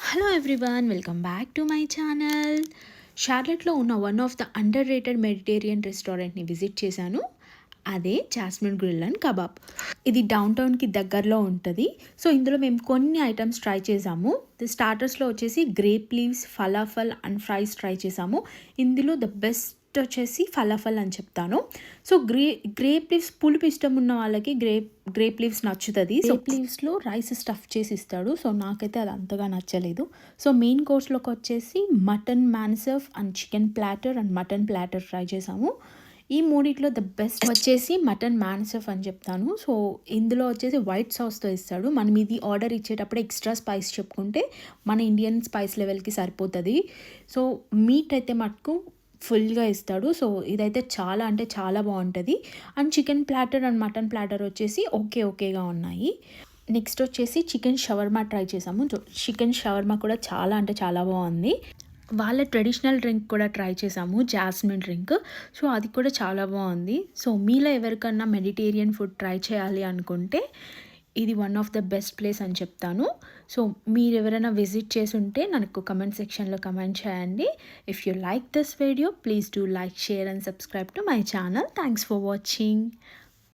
Hello everyone, welcome back to my channel. షార్లెట్లో ఉన్న one of the underrated Mediterranean రెస్టారెంట్ని visit చేశాను. అదే జాస్మిన్ గ్రిల్ అండ్ కబాబ్. ఇది డౌన్ టౌన్కి దగ్గరలో ఉంటుంది. సో ఇందులో మేము కొన్ని ఐటమ్స్ ట్రై చేసాము. స్టార్టర్స్లో వచ్చేసి grape leaves, falafel and fries try చేసాము. ఇందులో ద బెస్ట్ వచ్చేసి ఫలాఫల్ అని చెప్తాను. సో గ్రేప్ లీవ్స్ పులుపు ఇష్టం ఉన్న వాళ్ళకి గ్రేప్ లీవ్స్ నచ్చుతుంది. సో లీవ్స్లో రైస్ స్టఫ్ చేసి ఇస్తాడు. సో నాకైతే అది అంతగా నచ్చలేదు. సో మెయిన్ కోర్స్లోకి వచ్చేసి mutton mansaf and chicken platter and mutton platter try చేసాము. ఈ మూడిట్లో ద బెస్ట్ వచ్చేసి మటన్ మ్యాన్సర్ఫ్ అని చెప్తాను. సో ఇందులో వచ్చేసి వైట్ సాస్తో ఇస్తాడు. మనం ఇది ఆర్డర్ ఇచ్చేటప్పుడు ఎక్స్ట్రా స్పైస్ చెప్పుకుంటే మన ఇండియన్ స్పైస్ లెవెల్కి సరిపోతుంది. సో మీట్ అయితే మటుకు ఫుల్గా ఇస్తాడు. సో ఇదైతే చాలా అంటే చాలా బాగుంటుంది. And chicken platter and mutton platter వచ్చేసి ఓకేగా ఉన్నాయి. నెక్స్ట్ వచ్చేసి చికెన్ షవర్మా ట్రై చేసాము. చికెన్ షవర్మా కూడా చాలా అంటే చాలా బాగుంది. వాళ్ళ ట్రెడిషనల్ డ్రింక్ కూడా ట్రై చేసాము, జాస్మిన్ డ్రింక్. సో అది కూడా చాలా బాగుంది. సో మీలో ఎవరికన్నా మెడిటేరియన్ ఫుడ్ ట్రై చేయాలి అనుకుంటే ఇది one of the best place అని చెప్తాను. సో మీరు ఎవరైనా విజిట్ చేసి ఉంటే నాకు కమెంట్ సెక్షన్లో కమెంట్ చేయండి. If you like this video, please do like, share and subscribe to my channel. Thanks for watching.